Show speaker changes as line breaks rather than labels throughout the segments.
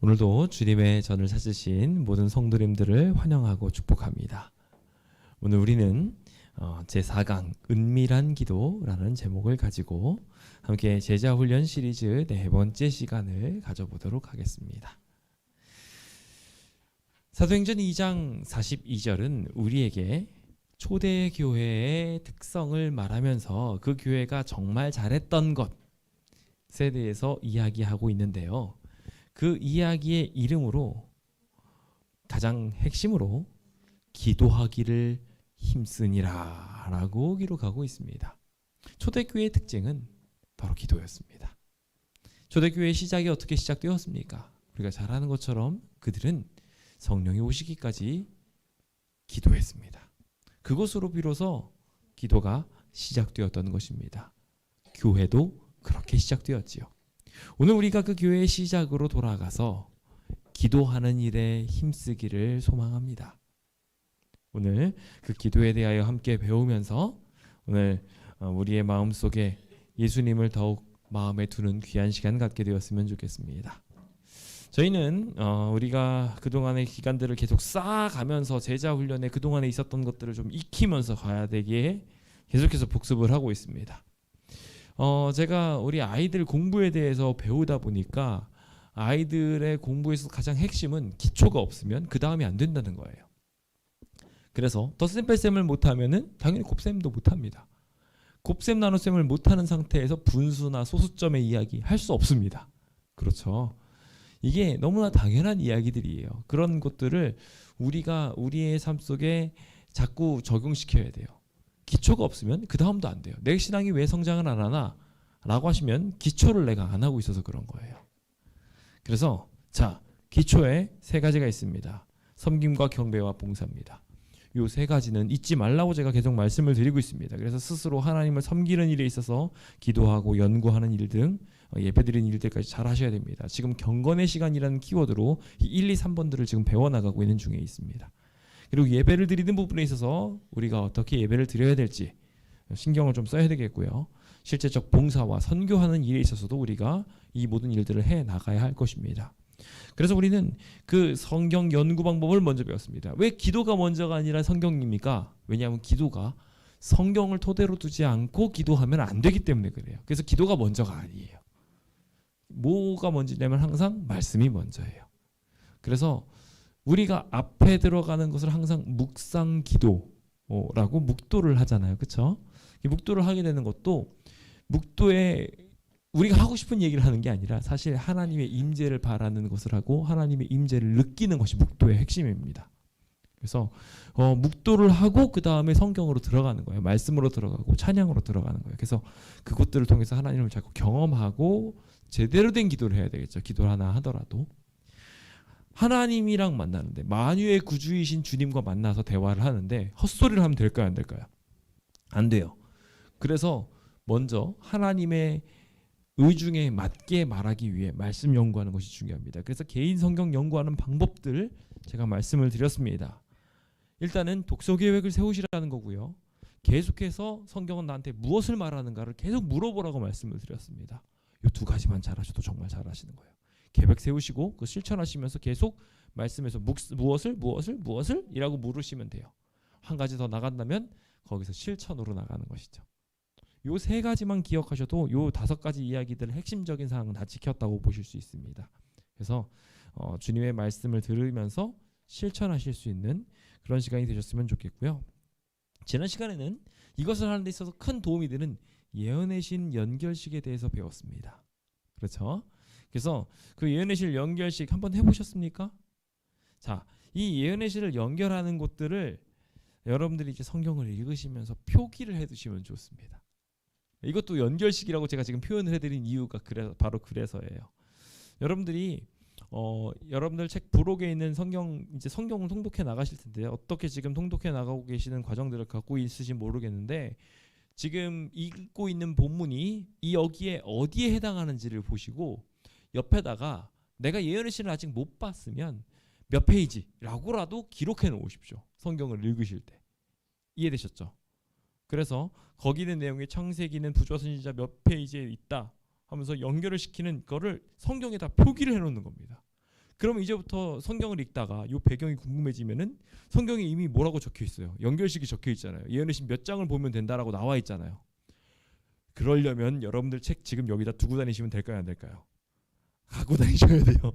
오늘도 주님의 전을 찾으신 모든 성도님들을 환영하고 축복합니다. 오늘 우리는 제4강 은밀한 기도라는 제목을 가지고 함께 제자훈련 시리즈 네 번째 시간을 가져보도록 하겠습니다. 사도행전 2장 42절은 우리에게 초대교회의 특성을 말하면서 그 교회가 정말 잘했던 것에 대해서 이야기하고 있는데요. 그 이야기의 이름으로 가장 핵심으로 기도하기를 힘쓰니라 라고 기록하고 있습니다. 초대교회의 특징은 바로 기도였습니다. 초대교회의 시작이 어떻게 시작되었습니까? 우리가 잘 아는 것처럼 그들은 성령이 오시기까지 기도했습니다. 그것으로 비로소 기도가 시작되었던 것입니다. 교회도 그렇게 시작되었지요. 오늘 우리가 그 교회의 시작으로 돌아가서 기도하는 일에 힘쓰기를 소망합니다. 오늘 그 기도에 대하여 함께 배우면서 오늘 우리의 마음속에 예수님을 더욱 마음에 두는 귀한 시간 갖게 되었으면 좋겠습니다. 저희는 우리가 그동안의 기간들을 계속 쌓아가면서 제자훈련에 그동안에 있었던 것들을 좀 익히면서 가야 되기에 계속해서 복습을 하고 있습니다. 제가 우리 아이들 공부에 대해서 배우다 보니까 아이들의 공부에서 가장 핵심은 기초가 없으면 그 다음이 안 된다는 거예요. 그래서 덧셈 뺄셈을 못하면은 당연히 곱셈도 못합니다. 곱셈 나눗셈을 못하는 상태에서 분수나 소수점의 이야기 할 수 없습니다. 그렇죠. 이게 너무나 당연한 이야기들이에요. 그런 것들을 우리가 우리의 삶 속에 자꾸 적용시켜야 돼요. 기초가 없으면 그 다음도 안 돼요. 내 신앙이 왜 성장을 안 하나? 라고 하시면 기초를 내가 안 하고 있어서 그런 거예요. 그래서 자, 기초에 세 가지가 있습니다. 섬김과 경배와 봉사입니다. 요 세 가지는 잊지 말라고 제가 계속 말씀을 드리고 있습니다. 그래서 스스로 하나님을 섬기는 일에 있어서 기도하고 연구하는 일 등 예배드리는 일들까지 잘 하셔야 됩니다. 지금 경건의 시간이라는 키워드로 1, 2, 3번들을 지금 배워나가고 있는 중에 있습니다. 그리고 예배를 드리는 부분에 있어서 우리가 어떻게 예배를 드려야 될지 신경을 좀 써야 되겠고요. 실제적 봉사와 선교하는 일에 있어서도 우리가 이 모든 일들을 해 나가야 할 것입니다. 그래서 우리는 그 성경 연구 방법을 먼저 배웠습니다. 왜 기도가 먼저가 아니라 성경입니까? 왜냐하면 기도가 성경을 토대로 두지 않고 기도하면 안 되기 때문에 그래요. 그래서 기도가 먼저가 아니에요. 뭐가 먼저냐면 항상 말씀이 먼저예요. 그래서 우리가 앞에 들어가는 것을 항상 묵상 기도라고 묵도를 하잖아요. 그렇죠? 이 묵도를 하게 되는 것도 묵도에 우리가 하고 싶은 얘기를 하는 게 아니라 사실 하나님의 임재를 바라는 것을 하고 하나님의 임재를 느끼는 것이 묵도의 핵심입니다. 그래서 묵도를 하고 그 다음에 성경으로 들어가는 거예요. 말씀으로 들어가고 찬양으로 들어가는 거예요. 그래서 그것들을 통해서 하나님을 자꾸 경험하고 제대로 된 기도를 해야 되겠죠. 기도를 하나 하더라도. 하나님이랑 만나는데 만유의 구주이신 주님과 만나서 대화를 하는데 헛소리를 하면 될까요? 안 될까요? 안 돼요. 그래서 먼저 하나님의 의중에 맞게 말하기 위해 말씀 연구하는 것이 중요합니다. 그래서 개인 성경 연구하는 방법들 제가 말씀을 드렸습니다. 일단은 독서 계획을 세우시라는 거고요. 계속해서 성경은 나한테 무엇을 말하는가를 계속 물어보라고 말씀을 드렸습니다. 이 두 가지만 잘하셔도 정말 잘하시는 거예요. 계획 세우시고 그 실천하시면서 계속 말씀에서 무엇을 이라고 물으시면 돼요. 한 가지 더 나간다면 거기서 실천으로 나가는 것이죠. 요 세 가지만 기억하셔도 요 5가지 이야기들 핵심적인 사항은 다 지켰다고 보실 수 있습니다. 그래서 주님의 말씀을 들으면서 실천하실 수 있는 그런 시간이 되셨으면 좋겠고요. 지난 시간에는 이것을 하는 데 있어서 큰 도움이 되는 예언의 신 연결식에 대해서 배웠습니다. 그렇죠? 그래서 그 예언의 신 연결식 한번 해보셨습니까? 자, 이 예언의 신을 연결하는 곳들을 여러분들이 이제 성경을 읽으시면서 표기를 해두시면 좋습니다. 이것도 연결식이라고 제가 지금 표현을 해드린 이유가 바로 그래서예요. 여러분들이 여러분들 책 부록에 있는 성경을 통독해 나가실 텐데 어떻게 지금 통독해 나가고 계시는 과정들을 갖고 있으신지 모르겠는데 지금 읽고 있는 본문이 이 여기에 어디에 해당하는지를 보시고 옆에다가 내가 예언의 신을 아직 못 봤으면 몇 페이지라고라도 기록해 놓으십시오. 성경을 읽으실 때. 이해되셨죠? 그래서 거기 있는 내용이 창세기는 부조 선지자 몇 페이지에 있다 하면서 연결을 시키는 거를 성경에다 표기를 해놓는 겁니다. 그러면 이제부터 성경을 읽다가 요 배경이 궁금해지면은 성경에 이미 뭐라고 적혀 있어요. 연결식이 적혀 있잖아요. 예언의 신 몇 장을 보면 된다라고 나와 있잖아요. 그러려면 여러분들 책 지금 여기다 두고 다니시면 될까요, 안 될까요? 갖고 다니셔야 돼요.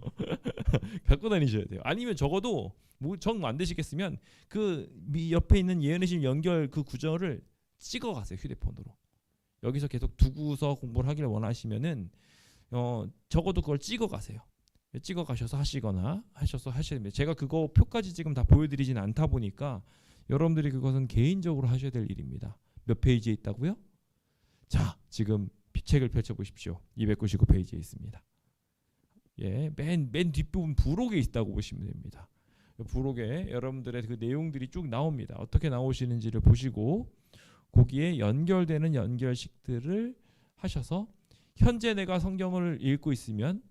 갖고 다니셔야 돼요. 아니면 적어도 뭐 정 안 되시겠으면 그 옆에 있는 예언의 신 연결 그 구절을 찍어 가세요, 휴대폰으로. 여기서 계속 두고서 공부를 하기를 원하시면은 적어도 그걸 찍어 가세요. 찍어 가셔서 하시거나 하셔야 됩니다. 제가 그거 표까지 지금 다 보여드리진 않다 보니까 여러분들이 그것은 개인적으로 하셔야 될 일입니다. 몇 페이지에 있다고요? 자, 지금 책을 펼쳐보십시오. 299페이지에 있습니다. 예, 맨 뒷부분 부록에 있다고 보시면 됩니다. 부록에 여러분들의 그 내용들이 쭉 나옵니다. 어떻게 나오시는지를 보시고 거기에 연결되는 연결식들을 하셔서 현재 내가 성경을 읽고 있으면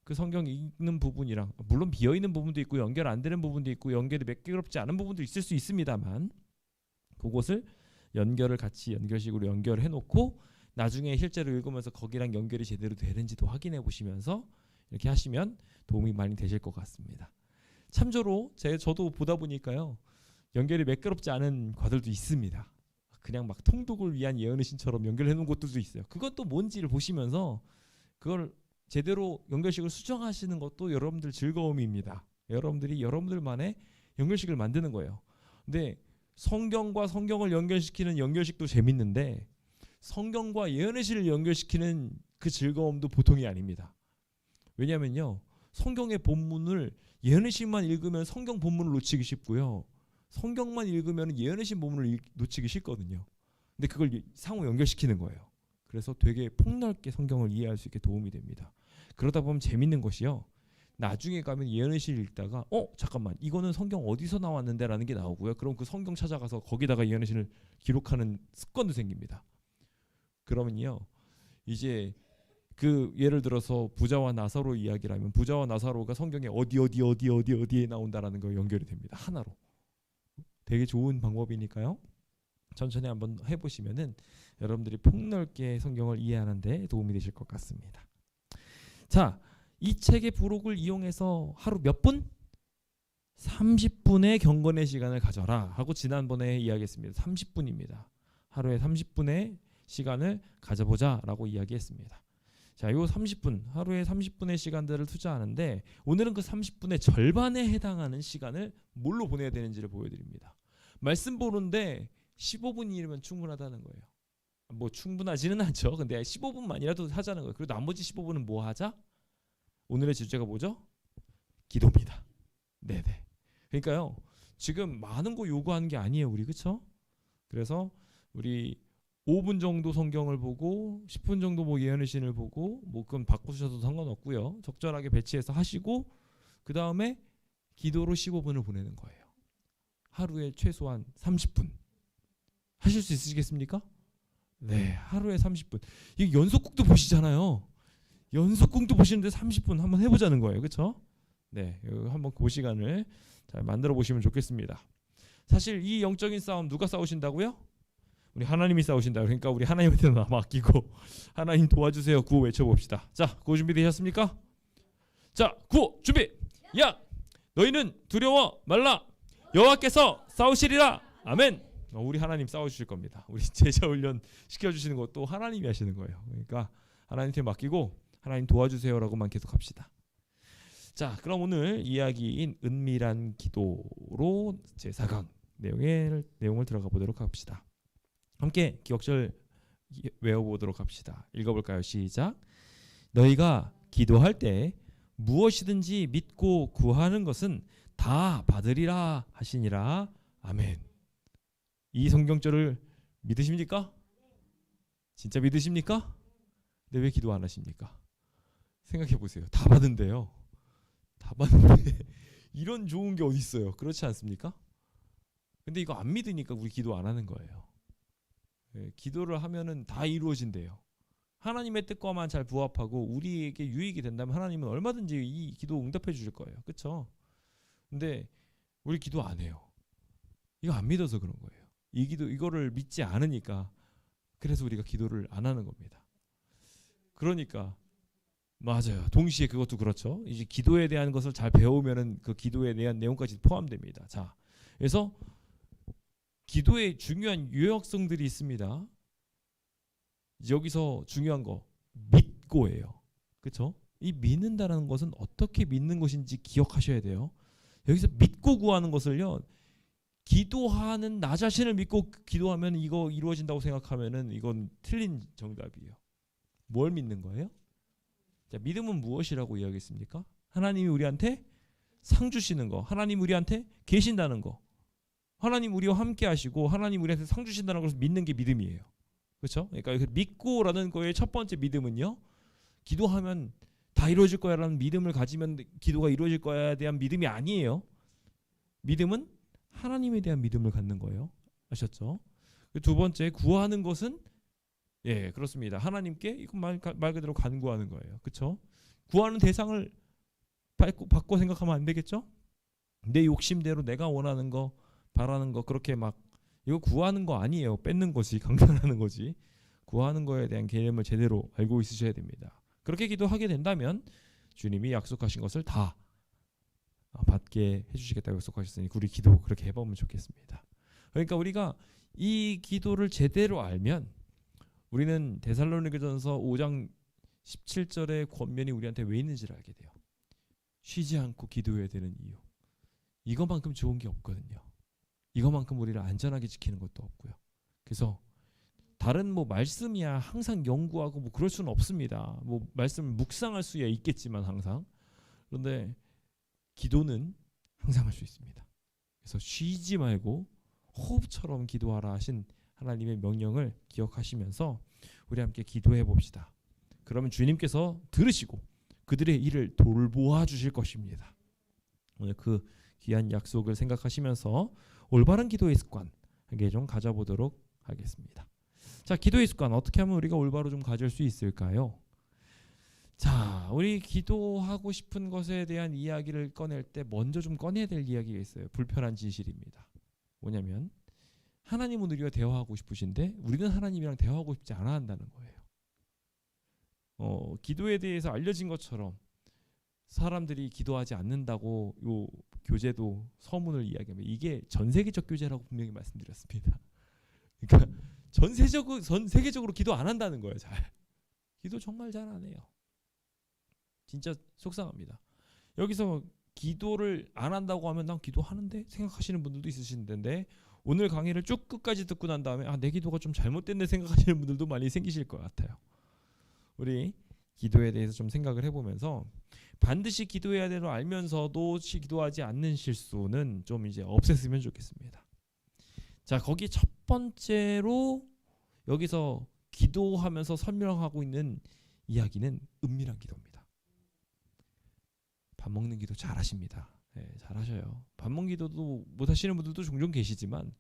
그 성경 읽는 부분이랑 물론 비어있는 부분도 있고 연결 안 되는 부분도 있고 연결이 매끄럽지 않은 부분도 있을 수 있습니다만 그것을 연결을 같이 연결식으로 연결해 놓고 나중에 실제로 읽으면서 거기랑 연결이 제대로 되는지도 확인해 보시면서 이렇게 하시면 도움이 많이 되실 것 같습니다. 참조로 저도 보다 보니까요. 연결이 매끄럽지 않은 과들도 있습니다. 그냥 막 통독을 위한 예언의 신처럼 연결해 놓은 것들도 있어요. 그건 또 뭔지를 보시면서 그걸 제대로 연결식을 수정하시는 것도 여러분들 즐거움입니다. 여러분들이 여러분들만의 연결식을 만드는 거예요. 근데 성경과 성경을 연결시키는 연결식도 재밌는데 성경과 예언의 신을 연결시키는 그 즐거움도 보통이 아닙니다. 왜냐면요. 성경의 본문을 예언의 신만 읽으면 성경 본문을 놓치기 쉽고요. 성경만 읽으면 예언의 신 본문을 놓치기 쉽거든요. 근데 그걸 상호 연결시키는 거예요. 그래서 되게 폭넓게 성경을 이해할 수 있게 도움이 됩니다. 그러다 보면 재밌는 것이요. 나중에 가면 예언의 신을 읽다가 잠깐만 이거는 성경 어디서 나왔는데 라는 게 나오고요. 그럼 그 성경 찾아가서 거기다가 예언의 신을 기록하는 습관도 생깁니다. 그러면요. 이제 그 예를 들어서 부자와 나사로 이야기를 하면 부자와 나사로가 성경에 어디에 나온다라는 거 연결이 됩니다. 하나로. 되게 좋은 방법이니까요. 천천히 한번 해보시면은 여러분들이 폭넓게 성경을 이해하는 데 도움이 되실 것 같습니다. 자, 이 책의 부록을 이용해서 하루 몇 분? 30분의 경건의 시간을 가져라 하고 지난번에 이야기했습니다. 30분입니다. 하루에 30분의 시간을 가져보자 라고 이야기했습니다. 자, 요 30분, 하루에 30분의 시간들을 투자하는데 오늘은 그 30분의 절반에 해당하는 시간을 뭘로 보내야 되는지를 보여드립니다. 말씀 보는데 15분이면 충분하다는 거예요. 뭐 충분하지는 않죠. 근데 15분만이라도 하자는 거예요. 그리고 나머지 15분은 뭐 하자? 오늘의 주제가 뭐죠? 기도입니다. 네네. 그러니까요. 지금 많은 거 요구하는 게 아니에요. 우리 그렇죠? 그래서 우리 5분 정도 성경을 보고 10분 정도 뭐 예언의 신을 보고 뭐 그건 바꾸셔도 상관없고요. 적절하게 배치해서 하시고 그 다음에 기도로 15분을 보내는 거예요. 하루에 최소한 30분. 하실 수 있으시겠습니까? 네, 하루에 30분. 이게 연속극도 보시잖아요. 연속극도 보시는데 30분 한번 해보자는 거예요. 그렇죠? 네, 한번 그 시간을 잘 만들어 보시면 좋겠습니다. 사실 이 영적인 싸움 누가 싸우신다고요? 우리 하나님이 싸우신다. 그러니까 우리 하나님한테 맡기고 하나님 도와주세요. 구호 외쳐봅시다. 자, 구호 준비되셨습니까? 자, 구호 준비. 야, 너희는 두려워 말라. 여호와께서 싸우시리라. 아멘. 우리 하나님 싸워주실 겁니다. 우리 제자 훈련 시켜주시는 것도 하나님이 하시는 거예요. 그러니까 하나님한테 맡기고 하나님 도와주세요라고만 계속 합시다. 자, 그럼 오늘 이야기인 은밀한 기도로 제4강 내용을 들어가 보도록 합시다. 함께 기억절 외워보도록 합시다. 읽어볼까요? 시작. 너희가 기도할 때 무엇이든지 믿고 구하는 것은 다 받으리라 하시니라. 아멘. 이 성경절을 믿으십니까? 진짜 믿으십니까? 근데 왜 기도 안 하십니까? 생각해 보세요. 다 받은데요. 다 받는데 이런 좋은 게 어디 있어요? 그렇지 않습니까? 근데 이거 안 믿으니까 우리 기도 안 하는 거예요. 기도를 하면은 다 이루어진대요. 하나님의 뜻과만 잘 부합하고 우리에게 유익이 된다면 하나님은 얼마든지 이 기도 응답해 주실 거예요. 그렇죠? 근데 우리 기도 안 해요. 이거 안 믿어서 그런 거예요. 이거를 믿지 않으니까 그래서 우리가 기도를 안 하는 겁니다. 그러니까 맞아요. 동시에 그것도 그렇죠. 이제 기도에 대한 것을 잘 배우면은 그 기도에 대한 내용까지 포함됩니다. 자, 그래서 기도에 중요한 요약성들이 있습니다. 여기서 중요한 거 믿고예요. 그렇죠? 이 믿는다는 것은 어떻게 믿는 것인지 기억하셔야 돼요. 여기서 믿고 구하는 것을요. 기도하는 나 자신을 믿고 기도하면 이거 이루어진다고 생각하면은 이건 틀린 정답이에요. 뭘 믿는 거예요? 자, 믿음은 무엇이라고 이야기했습니까? 하나님이 우리한테 상 주시는 거, 하나님 우리한테 계신다는 거, 하나님 우리와 함께 하시고 하나님 우리한테 상 주신다는 것을 믿는 게 믿음이에요. 그렇죠? 그러니까 믿고라는 거의 첫 번째 믿음은요. 기도하면 다 이루어질 거야라는 믿음을 가지면 기도가 이루어질 거야에 대한 믿음이 아니에요. 믿음은 하나님에 대한 믿음을 갖는 거예요. 아셨죠? 두 번째 구하는 것은 예, 그렇습니다. 하나님께 이건 말 그대로 간구하는 거예요. 그렇죠? 구하는 대상을 바꿔 생각하면 안 되겠죠? 내 욕심대로 내가 원하는 거, 바라는 거 그렇게 막 이거 구하는 거 아니에요. 뺏는 거지, 강간하는 거지. 구하는 거에 대한 개념을 제대로 알고 있으셔야 됩니다. 그렇게 기도하게 된다면 주님이 약속하신 것을 다 받게 해주시겠다고 약속하셨으니 우리 기도 그렇게 해보면 좋겠습니다. 그러니까 우리가 이 기도를 제대로 알면 우리는 데살로니가전서 5장 17절의 권면이 우리한테 왜 있는지를 알게 돼요. 쉬지 않고 기도해야 되는 이유. 이것만큼 좋은 게 없거든요. 이것만큼 우리를 안전하게 지키는 것도 없고요. 그래서 다른 뭐 말씀이야 항상 연구하고 뭐 그럴 수는 없습니다. 뭐 말씀을 묵상할 수야 있겠지만 항상. 그런데 기도는 항상 할 수 있습니다. 그래서 쉬지 말고 호흡처럼 기도하라 하신 하나님의 명령을 기억하시면서 우리 함께 기도해 봅시다. 그러면 주님께서 들으시고 그들의 일을 돌보아 주실 것입니다. 오늘 그 귀한 약속을 생각하시면서 올바른 기도의 습관 한 개 좀 가져보도록 하겠습니다. 자, 기도의 습관 어떻게 하면 우리가 올바로 좀 가질 수 있을까요? 자, 우리 기도하고 싶은 것에 대한 이야기를 꺼낼 때 먼저 좀 꺼내야 될 이야기가 있어요. 불편한 진실입니다. 뭐냐면 하나님은 우리와 대화하고 싶으신데 우리는 하나님이랑 대화하고 싶지 않아 한다는 거예요. 기도에 대해서 알려진 것처럼 사람들이 기도하지 않는다고 요 교제도 서문을 이야기하면 이게 전 세계적 교제라고 분명히 말씀드렸습니다. 그러니까 전 세계적으로 기도 안 한다는 거예요. 잘 기도 정말 잘 안 해요. 진짜 속상합니다. 여기서 기도를 안 한다고 하면 난 기도하는데 생각하시는 분들도 있으신 텐데 오늘 강의를 쭉 끝까지 듣고 난 다음에 내 기도가 좀 잘못됐네 생각하시는 분들도 많이 생기실 것 같아요. 우리 기도에 대해서 좀 생각을 해보면서 반드시 기도해야 되는 걸 알면서도 기도하지 않는 실수는 좀 이제 없앴으면 좋겠습니다. 자, 거기 첫 번째로 여기서 기도하면서 설명하고 있는 이야기는 은밀한 기도입니다. 밥 먹는 기도 잘하십니다. 네, 잘하셔요. 밥 먹는 기도도 못하시는 분들도 종종 계시지만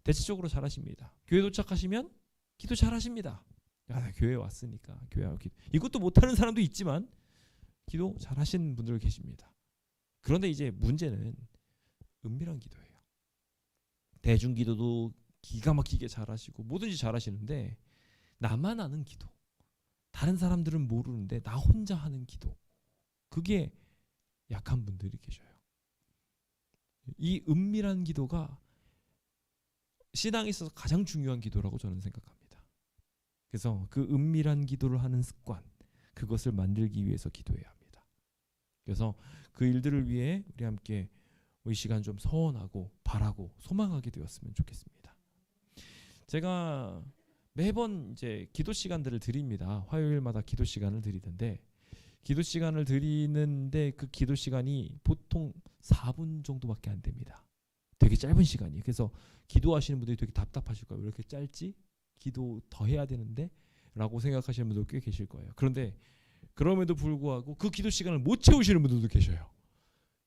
대체적으로 잘하십니다. 교회 도착하시면 기도 잘하십니다. 나 교회 왔으니까 교회하고 기도. 이것도 못하는 사람도 있지만 기도 잘하시는 분들 계십니다. 그런데 이제 문제는 은밀한 기도예요. 대중 기도도 기가 막히게 잘하시고 뭐든지 잘하시는데 나만 아는 기도, 다른 사람들은 모르는데 나 혼자 하는 기도, 그게 약한 분들이 계셔요. 이 은밀한 기도가 신앙에 있어서 가장 중요한 기도라고 저는 생각합니다. 그래서 그 은밀한 기도를 하는 습관, 그것을 만들기 위해서 기도해야 합니다. 그래서 그 일들을 위해 우리 함께 이 시간 좀 서원하고 바라고 소망하게 되었으면 좋겠습니다. 제가 매번 이제 기도 시간들을 드립니다. 화요일마다 기도 시간을 드리는데 기도 시간을 드리는데 그 기도 시간이 보통 4분 정도밖에 안 됩니다. 되게 짧은 시간이에요. 그래서 기도하시는 분들이 되게 답답하실 거예요. 왜 이렇게 짧지? 기도 더 해야 되는데? 라고 생각하시는 분들 꽤 계실 거예요. 그런데 그럼에도 불구하고 그 기도 시간을 못 채우시는 분들도 계셔요.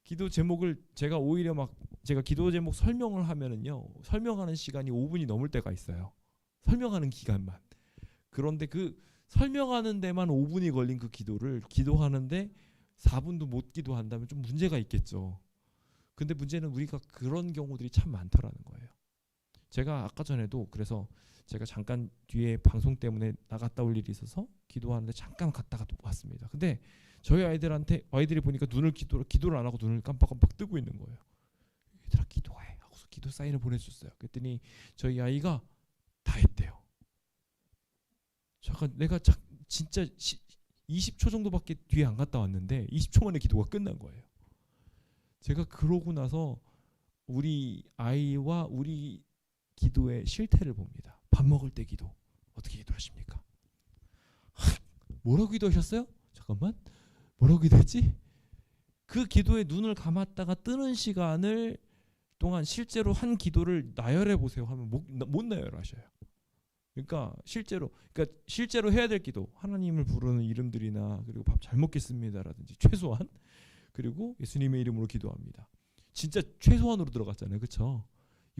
기도 제목을 제가 오히려 제가 기도 제목 설명을 하면은요, 설명하는 시간이 5분이 넘을 때가 있어요. 설명하는 기간만. 그런데 그 설명하는 데만 5분이 걸린 그 기도를 기도하는데 4분도 못 기도한다면 좀 문제가 있겠죠. 근데 문제는 우리가 그런 경우들이 참 많더라는 거예요. 제가 아까 전에도 그래서 제가 잠깐 뒤에 방송 때문에 나갔다 올 일이 있어서 기도하는데 잠깐 갔다가 또 왔습니다. 근데 저희 아이들이 보니까 기도를 안 하고 눈을 깜빡깜빡 뜨고 있는 거예요. 얘들아 기도해 하고서 기도 사인을 보내줬어요. 그랬더니 저희 아이가 다 했대요. 잠깐 내가 진짜 20초 정도밖에 뒤에 안 갔다 왔는데 20초 만에 기도가 끝난 거예요. 제가 그러고 나서 우리 아이와 우리 기도의 실태를 봅니다. 밥 먹을 때 기도 어떻게 기도하십니까? 뭐라고 기도하셨어요? 잠깐만 뭐라고 기도했지? 그 기도에 눈을 감았다가 뜨는 시간을 동안 실제로 한 기도를 나열해 보세요 하면 못 나열하셔요. 그러니까 실제로 해야 될 기도, 하나님을 부르는 이름들이나 그리고 밥 잘 먹겠습니다라든지 최소한, 그리고 예수님의 이름으로 기도합니다. 진짜 최소한으로 들어갔잖아요, 그렇죠?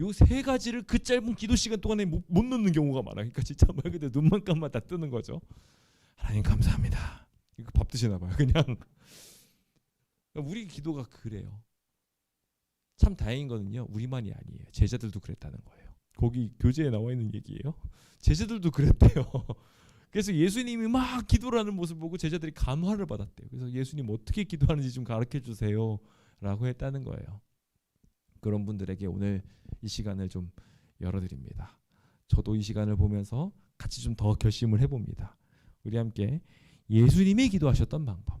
요 세 가지를 그 짧은 기도 시간 동안에 못 넣는 경우가 많아. 그러니까 진짜 말 그대로 눈만 감면 다 뜨는 거죠. 하나님 감사합니다. 이거 밥 드시나 봐요, 그냥. 우리 기도가 그래요. 참 다행인 거는요, 우리만이 아니에요. 제자들도 그랬다는 거예요. 거기 교재에 나와 있는 얘기예요. 제자들도 그랬대요. 그래서 예수님이 막 기도를 하는 모습을 보고 제자들이 감화를 받았대요. 그래서 예수님 어떻게 기도하는지 좀 가르쳐 주세요 라고 했다는 거예요. 그런 분들에게 오늘 이 시간을 좀 열어드립니다. 저도 이 시간을 보면서 같이 좀 더 결심을 해봅니다. 우리 함께 예수님이 기도하셨던 방법,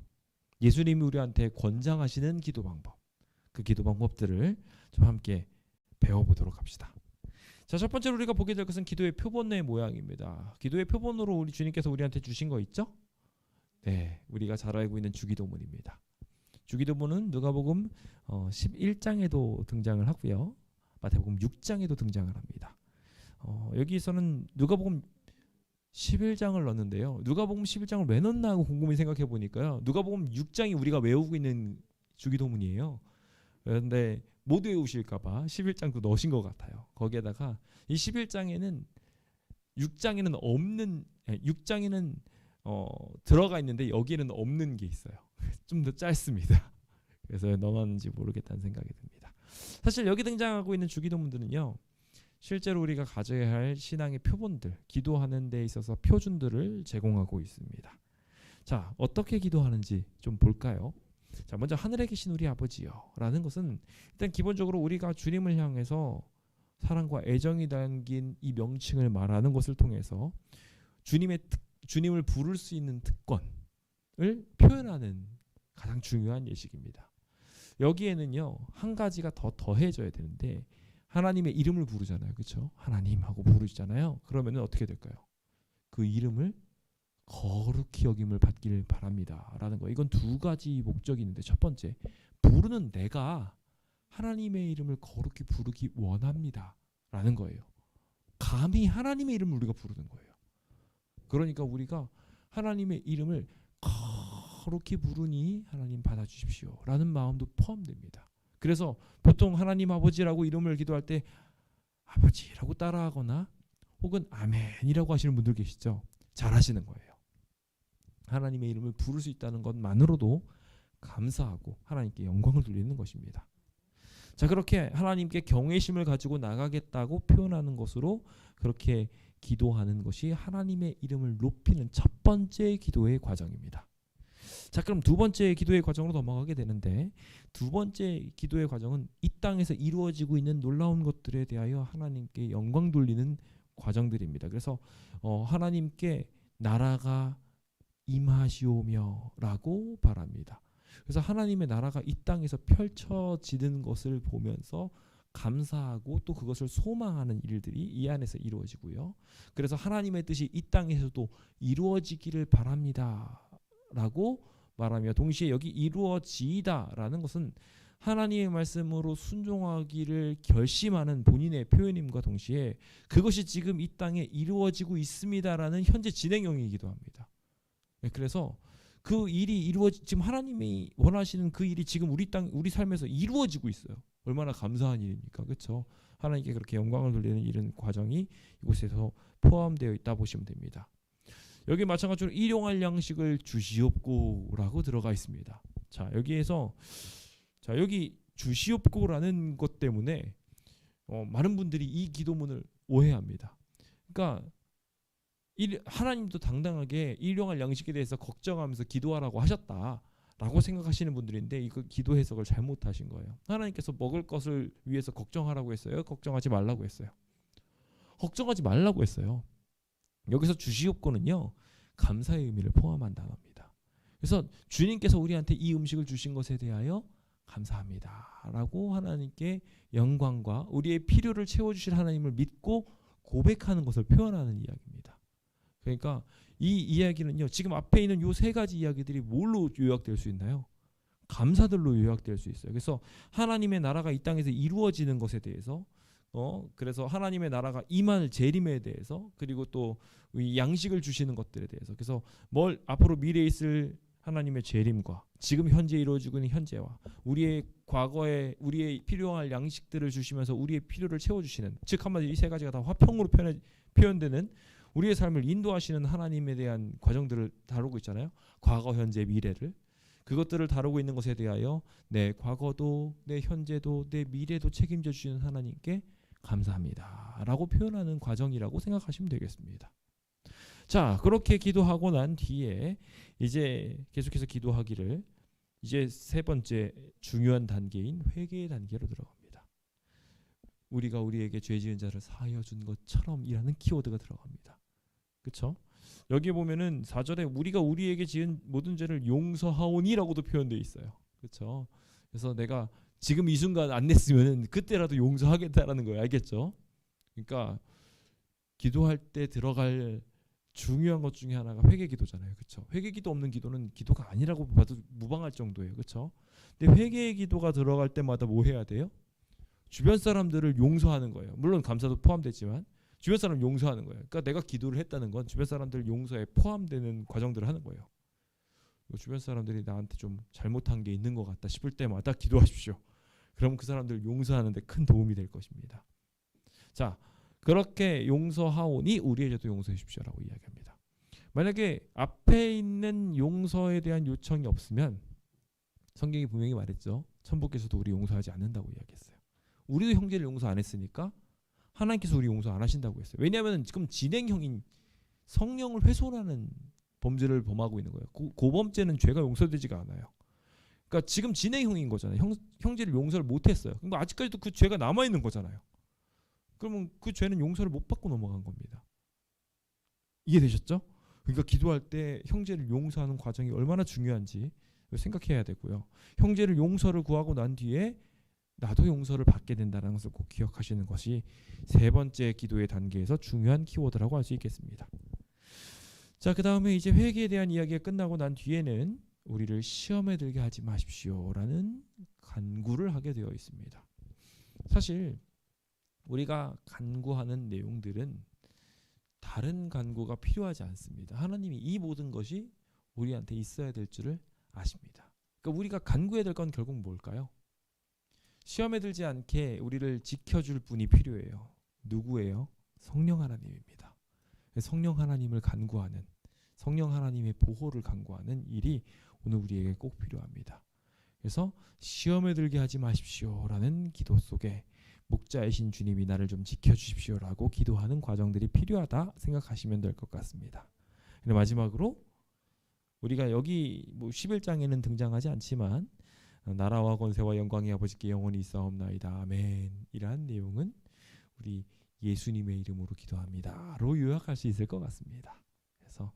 예수님이 우리한테 권장하시는 기도 방법, 그 기도 방법들을 좀 함께 배워보도록 합시다. 자, 첫 번째로 우리가 보게 될 것은 기도의 표본의 모양입니다. 기도의 표본으로 우리 주님께서 우리한테 주신 거 있죠? 네, 우리가 잘 알고 있는 주기도문입니다. 주기도문은 누가복음 11장에도 등장을 하고요. 마태복음 6장에도 등장을 합니다. 여기서는 누가복음 11장을 넣는데요. 누가복음 11장을 왜 넣나 하고 곰곰이 생각해 보니까요. 누가복음 6장이 우리가 외우고 있는 주기도문이에요. 그런데 못 외우실까봐 11장도 넣으신 것 같아요. 거기에다가 이 11장에는 6장에는 없는, 6장에는 들어가 있는데 여기에는 없는 게 있어요. 좀 더 짧습니다. 그래서 넣었는지 모르겠다는 생각이 듭니다. 사실 여기 등장하고 있는 주기도문들은요, 실제로 우리가 가져야 할 신앙의 표본들, 기도하는 데 있어서 표준들을 제공하고 있습니다. 자, 어떻게 기도하는지 좀 볼까요? 자, 먼저 하늘에 계신 우리 아버지요 라는 것은 일단 기본적으로 우리가 주님을 향해서 사랑과 애정이 담긴 이 명칭을 말하는 것을 통해서 주님을 부를 수 있는 특권을 표현하는 가장 중요한 예식입니다. 여기에는요, 한 가지가 더 더해져야 되는데, 하나님의 이름을 부르잖아요, 그렇죠? 하나님 하고 부르시잖아요. 그러면은 어떻게 될까요? 그 이름을 거룩히 여김을 받기를 바랍니다 라는 거. 이건 두 가지 목적이 있는데, 첫 번째, 부르는 내가 하나님의 이름을 거룩히 부르기 원합니다 라는 거예요. 감히 하나님의 이름을 우리가 부르는 거예요. 그러니까 우리가 하나님의 이름을 거룩히 부르니 하나님 받아주십시오 라는 마음도 포함됩니다. 그래서 보통 하나님 아버지라고 이름을 기도할 때 아버지라고 따라하거나 혹은 아멘이라고 하시는 분들 계시죠? 잘하시는 거예요. 하나님의 이름을 부를 수 있다는 것만으로도 감사하고 하나님께 영광을 돌리는 것입니다. 자, 그렇게 하나님께 경외심을 가지고 나가겠다고 표현하는 것으로 그렇게 기도하는 것이 하나님의 이름을 높이는 첫 번째 기도의 과정입니다. 자, 그럼 두 번째 기도의 과정으로 넘어가게 되는데, 두 번째 기도의 과정은 이 땅에서 이루어지고 있는 놀라운 것들에 대하여 하나님께 영광 돌리는 과정들입니다. 그래서 하나님께 나라가 임하시오며 라고 바랍니다. 그래서 하나님의 나라가 이 땅에서 펼쳐지는 것을 보면서 감사하고 또 그것을 소망하는 일들이 이 안에서 이루어지고요. 그래서 하나님의 뜻이 이 땅에서도 이루어지기를 바랍니다 라고 말하며, 동시에 여기 이루어지다 라는 것은 하나님의 말씀으로 순종하기를 결심하는 본인의 표현임과 동시에 그것이 지금 이 땅에 이루어지고 있습니다라는 현재 진행형이기도 합니다. 그래서 그 일이 지금 하나님이 원하시는 그 일이 지금 우리 삶에서 이루어지고 있어요. 얼마나 감사한 일입니까? 그렇죠? 하나님께 그렇게 영광을 돌리는 이런 과정이 이곳에서 포함되어 있다 보시면 됩니다. 여기 마찬가지로 일용할 양식을 주시옵고라고 들어가 있습니다. 자, 여기 주시옵고라는 것 때문에 많은 분들이 이 기도문을 오해합니다. 그러니까 하나님도 당당하게 일용할 양식에 대해서 걱정하면서 기도하라고 하셨다라고 생각하시는 분들인데 이거 기도 해석을 잘못하신 거예요. 하나님께서 먹을 것을 위해서 걱정하라고 했어요? 걱정하지 말라고 했어요? 걱정하지 말라고 했어요. 여기서 주시옵고는요, 감사의 의미를 포함한 단어입니다. 그래서 주님께서 우리한테 이 음식을 주신 것에 대하여 감사합니다 라고 하나님께 영광과 우리의 필요를 채워주실 하나님을 믿고 고백하는 것을 표현하는 이야기입니다. 그러니까 이 이야기는요, 지금 앞에 있는 요 세 가지 이야기들이 뭘로 요약될 수 있나요? 감사들로 요약될 수 있어요. 그래서 하나님의 나라가 이 땅에서 이루어지는 것에 대해서, 그래서 하나님의 나라가 임할 재림에 대해서, 그리고 또 이 양식을 주시는 것들에 대해서, 그래서 뭘 앞으로 미래에 있을 하나님의 재림과 지금 현재 이루어지고 있는 현재와 우리의 과거에 우리의 필요할 양식들을 주시면서 우리의 필요를 채워주시는, 즉 한마디로 이 세 가지가 다 화평으로 표현되는 우리의 삶을 인도하시는 하나님에 대한 과정들을 다루고 있잖아요. 과거, 현재, 미래를. 그것들을 다루고 있는 것에 대하여 내 과거도 내 현재도 내 미래도 책임져 주시는 하나님께 감사합니다 라고 표현하는 과정이라고 생각하시면 되겠습니다. 자, 그렇게 기도하고 난 뒤에 이제 계속해서 기도하기를, 이제 세 번째 중요한 단계인 회개의 단계로 들어갑니다. 우리가 우리에게 죄 지은 자를 사하여 준 것처럼이라는 키워드가 들어갑니다. 그렇죠? 여기 보면은 4절에 우리가 우리에게 지은 모든 죄를 용서하오니라고도 표현되어 있어요. 그렇죠? 그래서 내가 지금 이 순간 안 냈으면은 그때라도 용서하겠다라는 거예요. 알겠죠? 그러니까 기도할 때 들어갈 중요한 것 중에 하나가 회개기도잖아요. 그렇죠? 회개기도 없는 기도는 기도가 아니라고 봐도 무방할 정도예요. 그렇죠? 근데 회개의 기도가 들어갈 때마다 뭐 해야 돼요? 주변 사람들을 용서하는 거예요. 물론 감사도 포함되지만 주변 사람 용서하는 거예요. 그러니까 내가 기도를 했다는 건 주변 사람들 용서에 포함되는 과정들을 하는 거예요. 주변 사람들이 나한테 좀 잘못한 게 있는 것 같다 싶을 때마다 기도하십시오. 그럼 그 사람들 용서하는 데 큰 도움이 될 것입니다. 자, 그렇게 용서하오니 우리의 죄도 용서해 주십시오라고 이야기합니다. 만약에 앞에 있는 용서에 대한 요청이 없으면 성경이 분명히 말했죠. 천부께서도 우리 용서하지 않는다고 이야기했어요. 우리도 형제를 용서 안 했으니까 하나님께서 우리 용서 안 하신다고 했어요. 왜냐하면 지금 진행형인 성령을 훼손하는 범죄를 범하고 있는 거예요. 그 범죄는 죄가 용서되지가 않아요. 그러니까 지금 진행형인 거잖아요. 형제를 용서를 못 했어요. 그러니까 아직까지도 그 죄가 남아 있는 거잖아요. 그러면 그 죄는 용서를 못 받고 넘어간 겁니다. 이해되셨죠? 그러니까 기도할 때 형제를 용서하는 과정이 얼마나 중요한지 생각해야 되고요. 형제를 용서를 구하고 난 뒤에 나도 용서를 받게 된다는 것을 꼭 기억하시는 것이 세 번째 기도의 단계에서 중요한 키워드라고 할 수 있겠습니다. 자, 그 다음에 이제 회개에 대한 이야기가 끝나고 난 뒤에는 우리를 시험에 들게 하지 마십시오라는 간구를 하게 되어 있습니다. 사실 우리가 간구하는 내용들은 다른 간구가 필요하지 않습니다. 하나님이 이 모든 것이 우리한테 있어야 될 줄을 아십니다. 그러니까 우리가 간구해야 될 건 결국 뭘까요? 시험에 들지 않게 우리를 지켜줄 분이 필요해요. 누구예요? 성령 하나님입니다. 성령 하나님을 간구하는, 성령 하나님의 보호를 간구하는 일이 오늘 우리에게 꼭 필요합니다. 그래서 시험에 들게 하지 마십시오라는 기도 속에 목자이신 주님이 나를 좀 지켜주십시오라고 기도하는 과정들이 필요하다 생각하시면 될 것 같습니다. 그리고 마지막으로 우리가 여기 11장에는 등장하지 않지만 나라와 권세와 영광이 아버지께 영원히 있사옵나이다 아멘 이라는 내용은 우리 예수님의 이름으로 기도합니다로 요약할 수 있을 것 같습니다. 그래서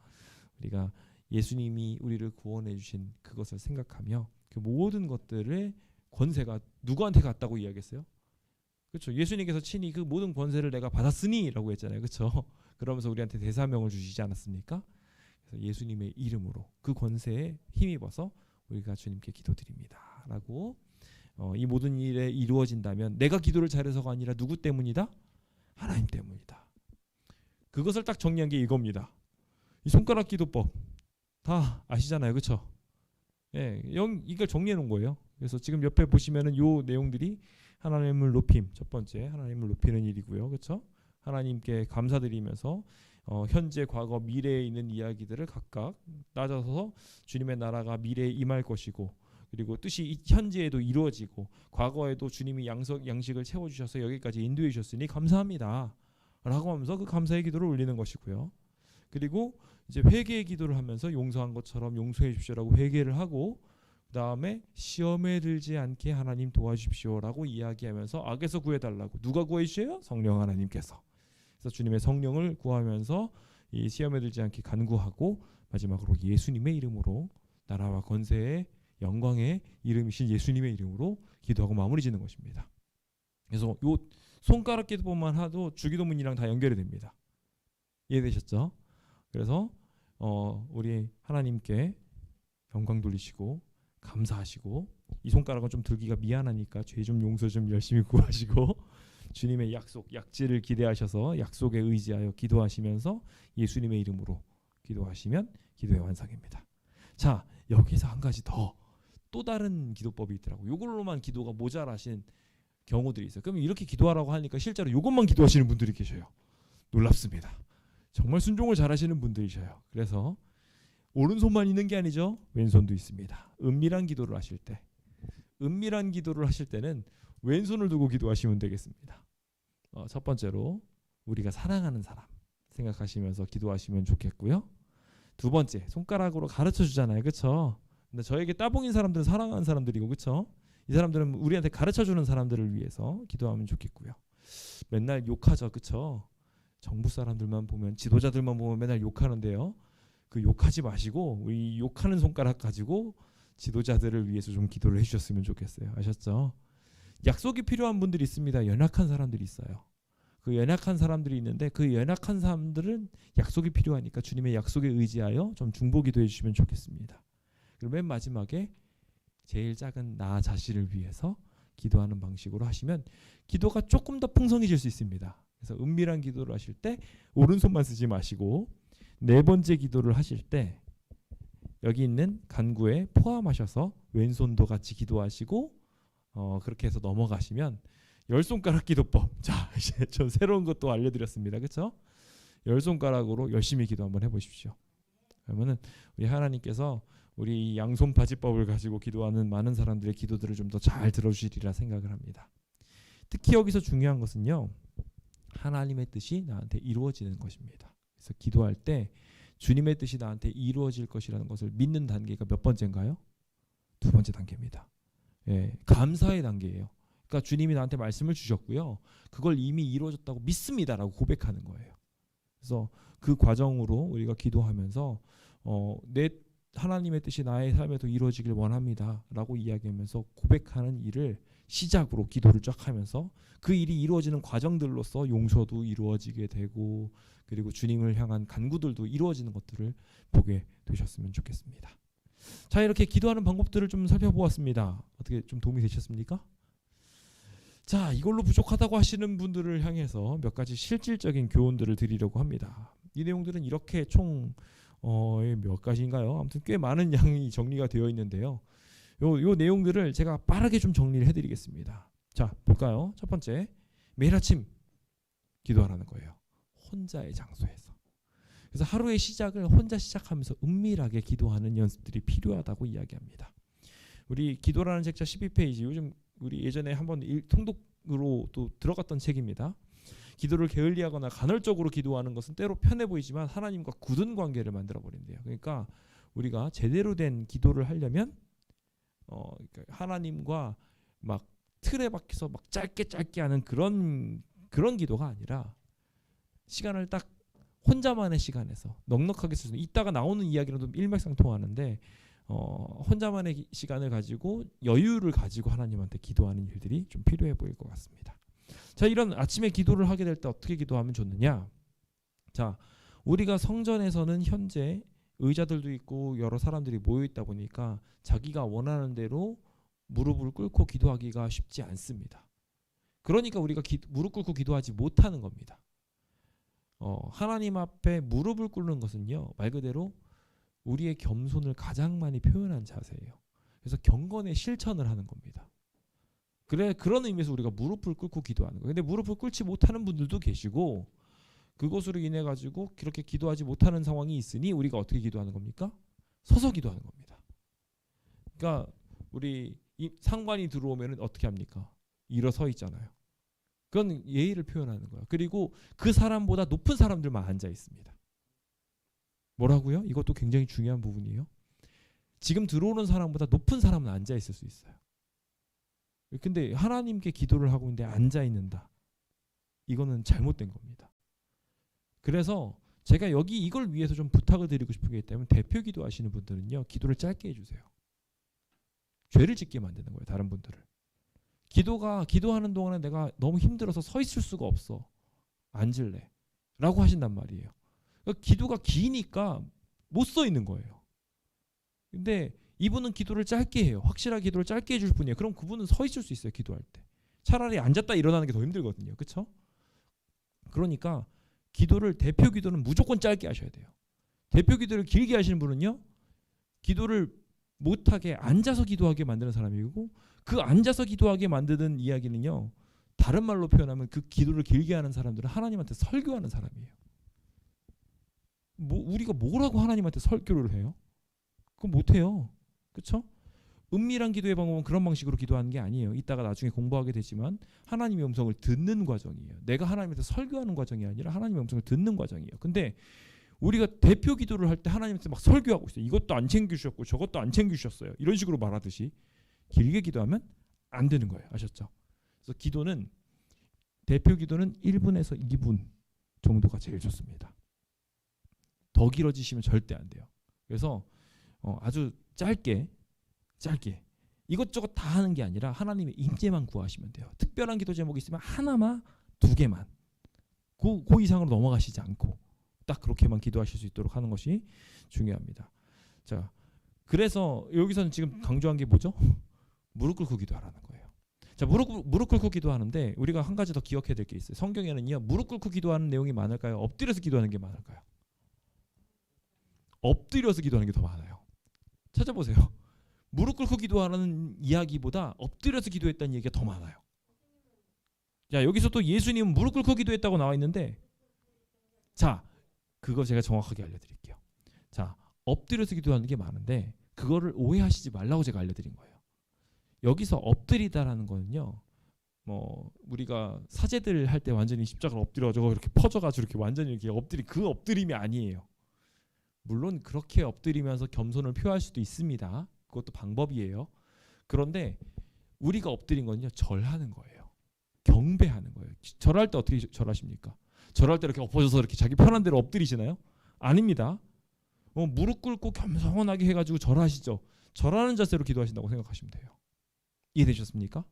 우리가 예수님이 우리를 구원해 주신 그것을 생각하며 그 모든 것들의 권세가 누구한테 갔다고 이야기했어요? 그렇죠. 예수님께서 친히 그 모든 권세를 내가 받았으니 라고 했잖아요. 그렇죠. 그러면서 우리한테 대사명을 주시지 않았습니까? 그래서 예수님의 이름으로 그 권세에 힘입어서 우리가 주님께 기도드립니다 라고 이 모든 일에 이루어진다면 내가 기도를 잘해서가 아니라 누구 때문이다? 하나님 때문이다. 그것을 딱 정리한 게 이겁니다. 이 손가락 기도법 다 아시잖아요. 그렇죠? 예, 이걸 정리해 놓은 거예요. 그래서 지금 옆에 보시면은 요 내용들이 하나님을 높임, 첫 번째 하나님을 높이는 일이고요. 그렇죠? 하나님께 감사드리면서 현재, 과거, 미래에 있는 이야기들을 각각 따져서 주님의 나라가 미래에 임할 것이고 그리고 뜻이 현재에도 이루어지고 과거에도 주님이 양식을 채워주셔서 여기까지 인도해 주셨으니 감사합니다 라고 하면서 그 감사의 기도를 올리는 것이고요. 그리고 이제 회개의 기도를 하면서 용서한 것처럼 용서해 주십시오라고 회개를 하고, 그 다음에 시험에 들지 않게 하나님 도와주십시오라고 이야기하면서 악에서 구해달라고. 누가 구해주세요? 성령 하나님께서. 그래서 주님의 성령을 구하면서 이 시험에 들지 않게 간구하고, 마지막으로 예수님의 이름으로, 나라와 권세의 영광의 이름이신 예수님의 이름으로 기도하고 마무리 짓는 것입니다. 그래서 요 손가락 기도만 해도 주기도문이랑 다 연결이 됩니다. 이해되셨죠? 그래서 우리 하나님께 영광 돌리시고 감사하시고, 이 손가락은 좀 들기가 미안하니까 죄 좀 용서 좀 열심히 구하시고, 주님의 약속, 약지를 기대하셔서 약속에 의지하여 기도하시면서 예수님의 이름으로 기도하시면 기도의 완성입니다. 자, 여기서 한 가지 또 다른 기도법이 있더라고요. 이걸로만 기도가 모자라신 경우들이 있어요. 그럼 이렇게 기도하라고 하니까 실제로 이것만 기도하시는 분들이 계셔요. 놀랍습니다. 정말 순종을 잘하시는 분들이셔요. 그래서 오른손만 있는 게 아니죠. 왼손도 있습니다. 은밀한 기도를 하실 때는 왼손을 두고 기도하시면 되겠습니다. 첫 번째로 우리가 사랑하는 사람 생각하시면서 기도하시면 좋겠고요. 두 번째, 손가락으로 가르쳐 주잖아요. 그렇죠? 근데 저에게 따봉인 사람들은 사랑하는 사람들이고, 그렇죠? 이 사람들은 우리한테 가르쳐 주는 사람들을 위해서 기도하면 좋겠고요. 맨날 욕하죠. 그렇죠? 정부 사람들만 보면, 지도자들만 보면 맨날 욕하는데요. 그 욕하지 마시고 우리 욕하는 손가락 가지고 지도자들을 위해서 좀 기도를 해주셨으면 좋겠어요. 아셨죠? 약속이 필요한 분들이 있습니다. 연약한 사람들이 있어요. 그 연약한 사람들이 있는데, 그 연약한 사람들은 약속이 필요하니까 주님의 약속에 의지하여 좀 중보 기도해 주시면 좋겠습니다. 그리고 맨 마지막에 제일 작은 나 자신을 위해서 기도하는 방식으로 하시면 기도가 조금 더 풍성해질 수 있습니다. 그래서 은밀한 기도를 하실 때 오른손만 쓰지 마시고, 네 번째 기도를 하실 때 여기 있는 간구에 포함하셔서 왼손도 같이 기도하시고, 그렇게 해서 넘어가시면 열 손가락 기도법. 자, 이제 좀 새로운 것도 알려드렸습니다. 그렇죠? 열 손가락으로 열심히 기도 한번 해보십시오. 그러면은 우리 하나님께서 우리 양손 파지법을 가지고 기도하는 많은 사람들의 기도들을 좀 더 잘 들어주시리라 생각을 합니다. 특히 여기서 중요한 것은요, 하나님의 뜻이 나한테 이루어지는 것입니다. 그래서 기도할 때 주님의 뜻이 나한테 이루어질 것이라는 것을 믿는 단계가 몇 번째인가요? 두 번째 단계입니다. 예, 감사의 단계예요. 그러니까 주님이 나한테 말씀을 주셨고요, 그걸 이미 이루어졌다고 믿습니다라고 고백하는 거예요. 그래서 그 과정으로 우리가 기도하면서 내 하나님의 뜻이 나의 삶에도 이루어지길 원합니다라고 이야기하면서 고백하는 일을 시작으로 기도를 쫙 하면서 그 일이 이루어지는 과정들로서 용서도 이루어지게 되고, 그리고 주님을 향한 간구들도 이루어지는 것들을 보게 되셨으면 좋겠습니다. 자, 이렇게 기도하는 방법들을 좀 살펴보았습니다. 어떻게 좀 도움이 되셨습니까? 자, 이걸로 부족하다고 하시는 분들을 향해서 몇 가지 실질적인 교훈들을 드리려고 합니다. 이 내용들은 이렇게 총 몇 가지인가요? 아무튼 꽤 많은 양이 정리가 되어 있는데요. 요 내용들을 제가 빠르게 좀 정리를 해드리겠습니다. 자, 볼까요? 첫 번째, 매일 아침 기도하라는 거예요. 혼자의 장소에서. 그래서 하루의 시작을 혼자 시작하면서 은밀하게 기도하는 연습들이 필요하다고 이야기합니다. 우리 기도라는 책자 12페이지, 요즘 우리 예전에 한번 통독으로 또 들어갔던 책입니다. 기도를 게을리하거나 간헐적으로 기도하는 것은 때로 편해 보이지만 하나님과 굳은 관계를 만들어 버린대요. 그러니까 우리가 제대로 된 기도를 하려면 그러니까 하나님과 막 틀에 박혀서 막 짧게 하는 그런 기도가 아니라, 시간을 딱 혼자만의 시간에서 넉넉하게 쓰는, 이따가 나오는 이야기랑도 일맥상통하는데 혼자만의 시간을 가지고 여유를 가지고 하나님한테 기도하는 일들이 좀 필요해 보일 것 같습니다. 자, 이런 아침에 기도를 하게 될 때 어떻게 기도하면 좋느냐? 자, 우리가 성전에서는 현재 의자들도 있고 여러 사람들이 모여 있다 보니까 자기가 원하는 대로 무릎을 꿇고 기도하기가 쉽지 않습니다. 그러니까 우리가 무릎 꿇고 기도하지 못하는 겁니다. 하나님 앞에 무릎을 꿇는 것은요, 말 그대로 우리의 겸손을 가장 많이 표현한 자세예요. 그래서 경건의 실천을 하는 겁니다. 그런 의미에서 우리가 무릎을 꿇고 기도하는 거예요. 근데 무릎을 꿇지 못하는 분들도 계시고, 그것으로 인해 가지고 그렇게 기도하지 못하는 상황이 있으니 우리가 어떻게 기도하는 겁니까? 서서 기도하는 겁니다. 그러니까 우리 상관이 들어오면 어떻게 합니까? 일어서 있잖아요. 그건 예의를 표현하는 거야. 그리고 그 사람보다 높은 사람들만 앉아 있습니다. 뭐라고요? 이것도 굉장히 중요한 부분이에요. 지금 들어오는 사람보다 높은 사람은 앉아 있을 수 있어요. 근데 하나님께 기도를 하고 있는데 앉아 있는다. 이거는 잘못된 겁니다. 그래서 제가 여기 이걸 위해서 좀 부탁을 드리고 싶은 게 있다면 대표 기도하시는 분들은요, 기도를 짧게 해주세요. 죄를 짓게 만드는 거예요, 다른 분들을. 기도하는 동안에 내가 너무 힘들어서 서 있을 수가 없어. 앉을래. 라고 하신단 말이에요. 그러니까 기도가 기니까 못 서 있는 거예요. 근데 이분은 기도를 짧게 해요. 확실하게 기도를 짧게 해줄 뿐이에요. 그럼 그분은 서 있을 수 있어요, 기도할 때. 차라리 앉았다 일어나는 게 더 힘들거든요. 그렇죠? 그러니까 대표 기도는 무조건 짧게 하셔야 돼요. 대표 기도를 길게 하시는 분은요, 기도를 못하게 앉아서 기도하게 만드는 사람이고, 그 앉아서 기도하게 만드는 이야기는요, 다른 말로 표현하면 그 기도를 길게 하는 사람들은 하나님한테 설교하는 사람이에요. 우리가 뭐라고 하나님한테 설교를 해요? 그거 못해요. 그렇죠? 은밀한 기도의 방법은 그런 방식으로 기도하는 게 아니에요. 이따가 나중에 공부하게 되지만 하나님의 음성을 듣는 과정이에요. 내가 하나님한테 설교하는 과정이 아니라 하나님의 음성을 듣는 과정이에요. 근데 우리가 대표 기도를 할 때 하나님한테 막 설교하고 있어요. 이것도 안 챙겨주셨고 저것도 안 챙겨주셨어요. 이런 식으로 말하듯이 길게 기도하면 안 되는 거예요. 아셨죠? 그래서 대표 기도는 1분에서 2분 정도가 제일 좋습니다. 더 길어지시면 절대 안 돼요. 그래서 아주 짧게 이것저것 다 하는 게 아니라 하나님의 임재만 구하시면 돼요. 특별한 기도 제목이 있으면 하나만, 두 개만, 그 이상으로 넘어가시지 않고 딱 그렇게만 기도하실 수 있도록 하는 것이 중요합니다. 자, 그래서 여기서는 지금 강조한 게 뭐죠? 무릎 꿇고 기도하라는 거예요. 자, 무릎 꿇고 기도하는데 우리가 한 가지 더 기억해야 될 게 있어요. 성경에는요, 무릎 꿇고 기도하는 내용이 많을까요? 엎드려서 기도하는 게 많을까요? 엎드려서 기도하는 게 더 많아요. 찾아보세요. 무릎 꿇고 기도하는 이야기보다 엎드려서 기도했다는 얘기가 더 많아요. 자, 여기서 또 예수님은 무릎 꿇고 기도했다고 나와 있는데, 자, 그거 제가 정확하게 알려드릴게요. 자, 엎드려서 기도하는 게 많은데 그거를 오해하시지 말라고 제가 알려드린 거예요. 여기서 엎드리다라는 거는요, 우리가 사제들 할 때 완전히 십자가를 엎드려가지고 이렇게 퍼져가지고 이렇게 완전히 이렇게 그 엎드림이 아니에요. 물론 그렇게 엎드리면서 겸손을 표할 수도 있습니다. 그것도 방법이에요. 그런데 우리가 엎드린 거는요, 절하는 거예요. 경배하는 거예요. 절할 때 어떻게 절하십니까? 절할 때 이렇게 엎어져서 이렇게 자기 편한 대로 엎드리시나요? 아닙니다. 무릎 꿇고 겸손하게 해가지고 절하시죠. 절하는 자세로 기도하신다고 생각하시면 돼요. 이해되셨습니까?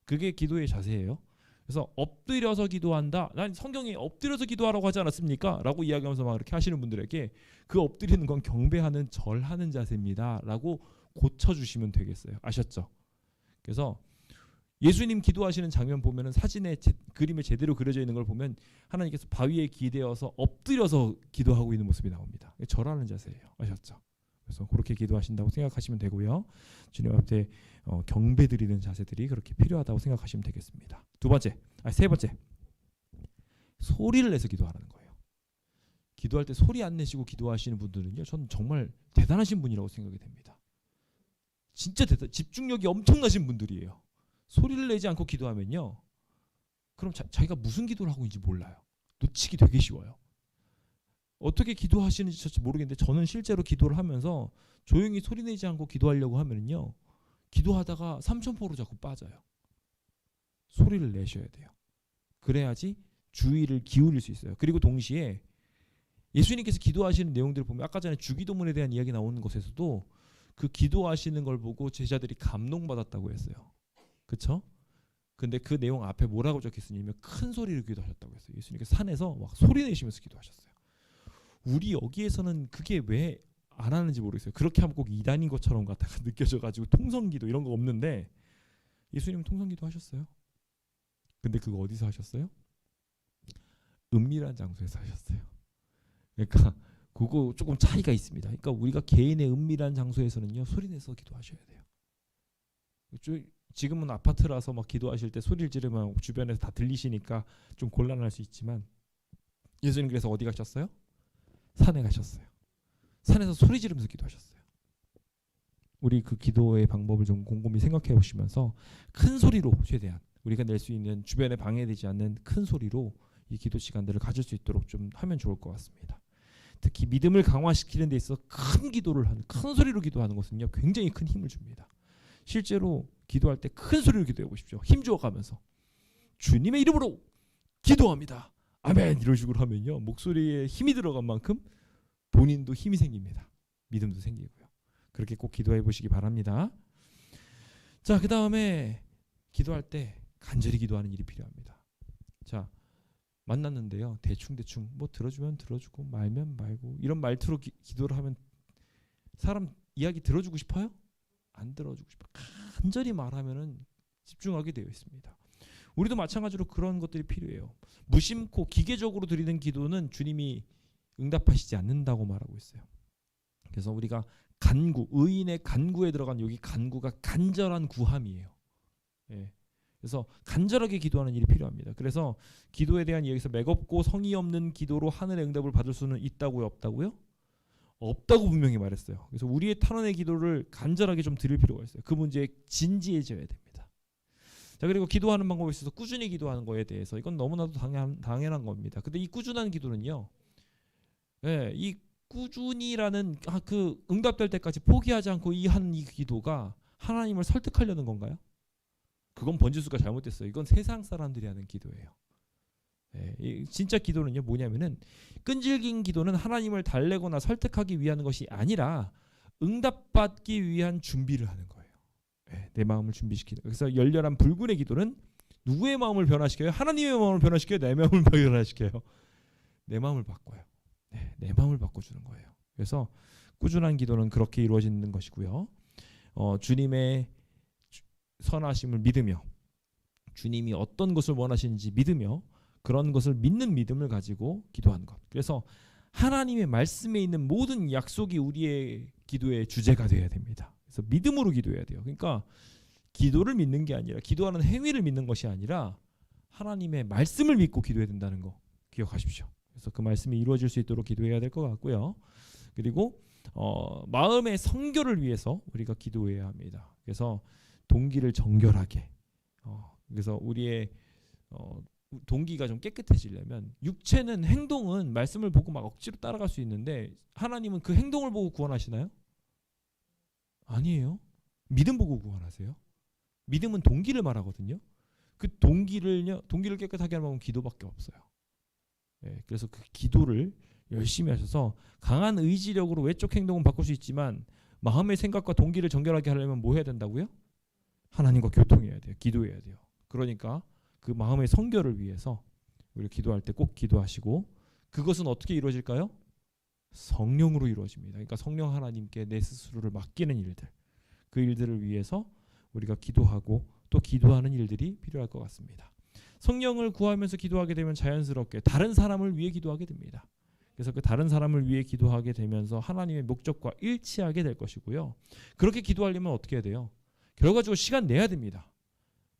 그게 기도의 자세예요. 그래서 엎드려서 기도한다. 난 성경에 엎드려서 기도하라고 하지 않았습니까? 라고 이야기하면서 막 이렇게 하시는 분들에게 그 엎드리는 건 경배하는, 절하는 자세입니다. 라고 고쳐주시면 되겠어요. 아셨죠? 그래서 예수님 기도하시는 장면 보면은 사진에 그림에 제대로 그려져 있는 걸 보면 하나님께서 바위에 기대어서 엎드려서 기도하고 있는 모습이 나옵니다. 절하는 자세예요. 아셨죠? 그래서 그렇게 기도하신다고 생각하시면 되고요. 주님 앞에 경배 드리는 자세들이 그렇게 필요하다고 생각하시면 되겠습니다. 세 번째, 소리를 내서 기도하라는 거예요. 기도할 때 소리 안 내시고 기도하시는 분들은요, 저는 정말 대단하신 분이라고 생각이 됩니다. 진짜 집중력이 엄청나신 분들이에요. 소리를 내지 않고 기도하면요, 그럼 자기가 무슨 기도를 하고 있는지 몰라요. 놓치기 되게 쉬워요. 어떻게 기도하시는지 모르겠는데 저는 실제로 기도를 하면서 조용히 소리 내지 않고 기도하려고 하면요, 기도하다가 삼천포로 자꾸 빠져요. 소리를 내셔야 돼요. 그래야지 주의를 기울일 수 있어요. 그리고 동시에 예수님께서 기도하시는 내용들을 보면 아까 전에 주기도문에 대한 이야기 나오는 것에서도 그 기도하시는 걸 보고 제자들이 감동받았다고 했어요. 그렇죠? 근데 그 내용 앞에 뭐라고 적혔으냐면 큰 소리를 기도하셨다고 했어요. 예수님께서 산에서 막 소리 내시면서 기도하셨어요. 우리 여기에서는 그게 왜 안 하는지 모르겠어요. 그렇게 하면 꼭 이단인 것처럼 같아가 느껴져가지고 통성기도 이런 거 없는데 예수님은 통성기도 하셨어요. 근데 그거 어디서 하셨어요? 은밀한 장소에서 하셨어요. 그러니까 그거 조금 차이가 있습니다. 그러니까 우리가 개인의 은밀한 장소에서는요, 소리 내서 기도하셔야 돼요. 지금은 아파트라서 막 기도하실 때 소리를 지르면 주변에서 다 들리시니까 좀 곤란할 수 있지만 예수님 그래서 어디 가셨어요? 산에 가셨어요. 산에서 소리 지르면서 기도하셨어요. 우리 그 기도의 방법을 좀 곰곰이 생각해 보시면서 큰 소리로 최대한 우리가 낼 수 있는 주변에 방해되지 않는 큰 소리로 이 기도 시간들을 가질 수 있도록 좀 하면 좋을 것 같습니다. 특히 믿음을 강화시키는 데 있어 큰 기도를 하는, 큰 소리로 기도하는 것은요 굉장히 큰 힘을 줍니다. 실제로 기도할 때 큰 소리로 기도해 보십시오. 힘주어 가면서 주님의 이름으로 기도합니다. 아멘 이런 식으로 하면요 목소리에 힘이 들어간 만큼 본인도 힘이 생깁니다. 믿음도 생기고요. 그렇게 꼭 기도해 보시기 바랍니다. 자, 그 다음에 기도할 때 간절히 기도하는 일이 필요합니다. 자, 만났는데요 대충 뭐 들어주면 들어주고 말면 말고 이런 말투로 기도를 하면 사람 이야기 들어주고 싶어요? 안 들어주고 싶어요. 간절히 말하면은 집중하게 되어 있습니다. 우리도 마찬가지로 그런 것들이 필요해요. 무심코 기계적으로 드리는 기도는 주님이 응답하시지 않는다고 말하고 있어요. 그래서 우리가 간구, 의인의 간구에 들어간 여기 간구가 간절한 구함이에요. 예. 그래서 간절하게 기도하는 일이 필요합니다. 그래서 기도에 대한 이야기에서 맥없고 성의 없는 기도로 하늘의 응답을 받을 수는 있다고요, 없다고요? 없다고 분명히 말했어요. 그래서 우리의 탄원의 기도를 간절하게 좀 드릴 필요가 있어요. 그 문제에 진지해져야 됩니다. 자, 그리고 기도하는 방법에 있어서 꾸준히 기도하는 거에 대해서 이건 너무나도 당연한 겁니다. 근데 이 꾸준한 기도는요, 예, 이 꾸준히라는 그 응답될 때까지 포기하지 않고 이 기도가 하나님을 설득하려는 건가요? 그건 번지수가 잘못됐어요. 이건 세상 사람들이 하는 기도예요. 예, 진짜 기도는요 뭐냐면은 끈질긴 기도는 하나님을 달래거나 설득하기 위한 것이 아니라 응답받기 위한 준비를 하는 거예요. 예, 내 마음을 준비시키는. 그래서 열렬한 불군의 기도는 누구의 마음을 변화시켜요? 하나님의 마음을 변화시켜요? 내 마음을 변화시켜요? 내 마음을 바꿔요. 내 마음을 바꿔주는 거예요. 그래서 꾸준한 기도는 그렇게 이루어지는 것이고요. 주님의 선하심을 믿으며 주님이 어떤 것을 원하시는지 믿으며 그런 것을 믿는 믿음을 가지고 기도하는 것. 그래서 하나님의 말씀에 있는 모든 약속이 우리의 기도의 주제가 되어야 됩니다. 그래서 믿음으로 기도해야 돼요. 그러니까 기도를 믿는 게 아니라 기도하는 행위를 믿는 것이 아니라 하나님의 말씀을 믿고 기도해야 된다는 거 기억하십시오. 그래서 그 말씀이 이루어질 수 있도록 기도해야 될 것 같고요. 그리고 마음의 성결을 위해서 우리가 기도해야 합니다. 그래서 동기를 정결하게 그래서 우리의 동기가 좀 깨끗해지려면 육체는 행동은 말씀을 보고 막 억지로 따라갈 수 있는데 하나님은 그 행동을 보고 구원하시나요? 아니에요. 믿음 보고 구원하세요. 믿음은 동기를 말하거든요. 그 동기를 깨끗하게 하는 방법은 기도밖에 없어요. 예, 그래서 그 기도를 열심히 하셔서 강한 의지력으로 외적 행동은 바꿀 수 있지만 마음의 생각과 동기를 정결하게 하려면 뭐 해야 된다고요? 하나님과 교통해야 돼요. 기도해야 돼요. 그러니까 그 마음의 성결을 위해서 우리 기도할 때 꼭 기도하시고 그것은 어떻게 이루어질까요? 성령으로 이루어집니다. 그러니까 성령 하나님께 내 스스로를 맡기는 일들, 그 일들을 위해서 우리가 기도하고 또 기도하는 일들이 필요할 것 같습니다. 성령을 구하면서 기도하게 되면 자연스럽게 다른 사람을 위해 기도하게 됩니다. 그래서 그 다른 사람을 위해 기도하게 되면서 하나님의 목적과 일치하게 될 것이고요. 그렇게 기도하려면 어떻게 해야 돼요? 결과적으로 시간 내야 됩니다.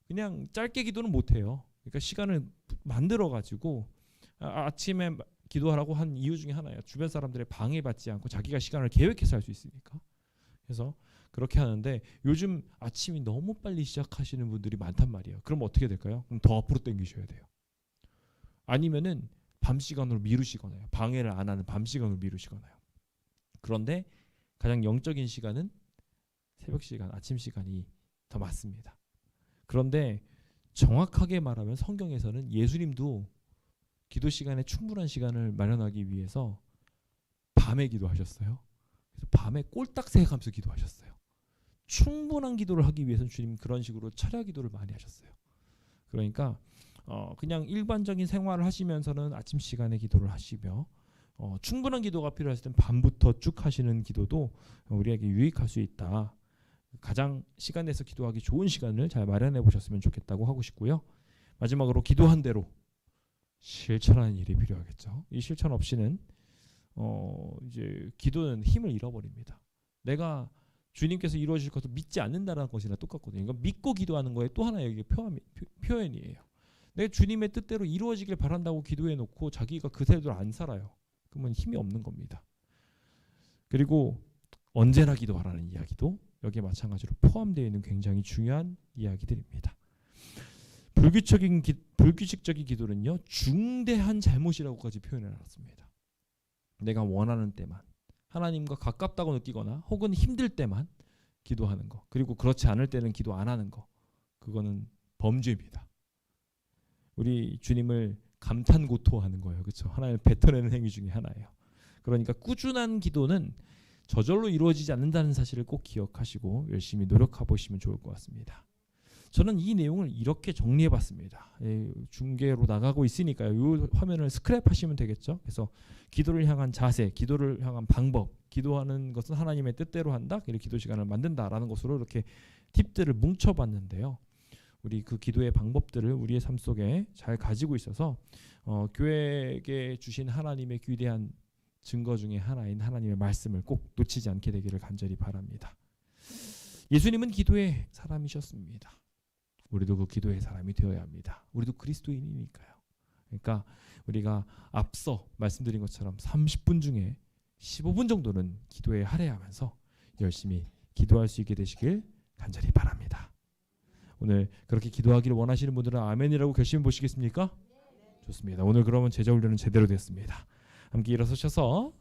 그냥 짧게 기도는 못해요. 그러니까 시간을 만들어가지고 아침에 기도하라고 한 이유 중에 하나예요. 주변 사람들의 방해받지 않고 자기가 시간을 계획해서 할 수 있으니까. 그래서 그렇게 하는데 요즘 아침이 너무 빨리 시작하시는 분들이 많단 말이에요. 그럼 어떻게 될까요? 그럼 더 앞으로 당기셔야 돼요. 아니면은 밤 시간으로 미루시거나요. 방해를 안 하는 밤 시간으로 미루시거나요. 그런데 가장 영적인 시간은 새벽 시간, 아침 시간이 더 맞습니다. 그런데 정확하게 말하면 성경에서는 예수님도 기도 시간에 충분한 시간을 마련하기 위해서 밤에 기도하셨어요. 그래서 밤에 꼴딱 새가면서 기도하셨어요. 충분한 기도를 하기 위해서는 주님 그런 식으로 철야 기도를 많이 하셨어요. 그러니까 그냥 일반적인 생활을 하시면서는 아침 시간에 기도를 하시며 충분한 기도가 필요했을 땐 밤부터 쭉 하시는 기도도 우리에게 유익할 수 있다. 가장 시간 내서 기도하기 좋은 시간을 잘 마련해 보셨으면 좋겠다고 하고 싶고요. 마지막으로 기도한 대로 실천하는 일이 필요하겠죠. 이 실천 없이는 이제 기도는 힘을 잃어버립니다. 내가 주님께서 이루어질 것을 믿지 않는다는 것이나 똑같거든요. 그러니까 믿고 기도하는 거에 또 하나의 여기 표현이에요. 내가 주님의 뜻대로 이루어지길 바란다고 기도해 놓고 자기가 그대로 안 살아요. 그러면 힘이 없는 겁니다. 그리고 언제나 기도하라는 이야기도 여기에 마찬가지로 포함되어 있는 굉장히 중요한 이야기들입니다. 불규칙적인 기도는요 중대한 잘못이라고까지 표현해 놨습니다. 내가 원하는 때만, 하나님과 가깝다고 느끼거나 혹은 힘들 때만 기도하는 거, 그리고 그렇지 않을 때는 기도 안 하는 거, 그거는 범죄입니다. 우리 주님을 감탄고토하는 거예요. 그렇죠? 하나님을 뱉어내는 행위 중에 하나예요. 그러니까 꾸준한 기도는 저절로 이루어지지 않는다는 사실을 꼭 기억하시고 열심히 노력해 보시면 좋을 것 같습니다. 저는 이 내용을 이렇게 정리해 봤습니다. 중계로 나가고 있으니까요. 이 화면을 스크랩하시면 되겠죠. 그래서 기도를 향한 자세, 기도를 향한 방법, 기도하는 것은 하나님의 뜻대로 한다. 이렇게 기도 시간을 만든다라는 것으로 이렇게 팁들을 뭉쳐봤는데요. 우리 그 기도의 방법들을 우리의 삶 속에 잘 가지고 있어서 교회에게 주신 하나님의 귀대한 증거 중에 하나인 하나님의 말씀을 꼭 놓치지 않게 되기를 간절히 바랍니다. 예수님은 기도의 사람이셨습니다. 우리도 그 기도의 사람이 되어야 합니다. 우리도 그리스도인이니까요. 그러니까 우리가 앞서 말씀드린 것처럼 30분 중에 15분 정도는 기도에 할애하면서 열심히 기도할 수 있게 되시길 간절히 바랍니다. 오늘 그렇게 기도하기를 원하시는 분들은 아멘이라고 결심해 보시겠습니까? 좋습니다. 오늘 그러면 제자 훈련은 제대로 됐습니다. 함께 일어서셔서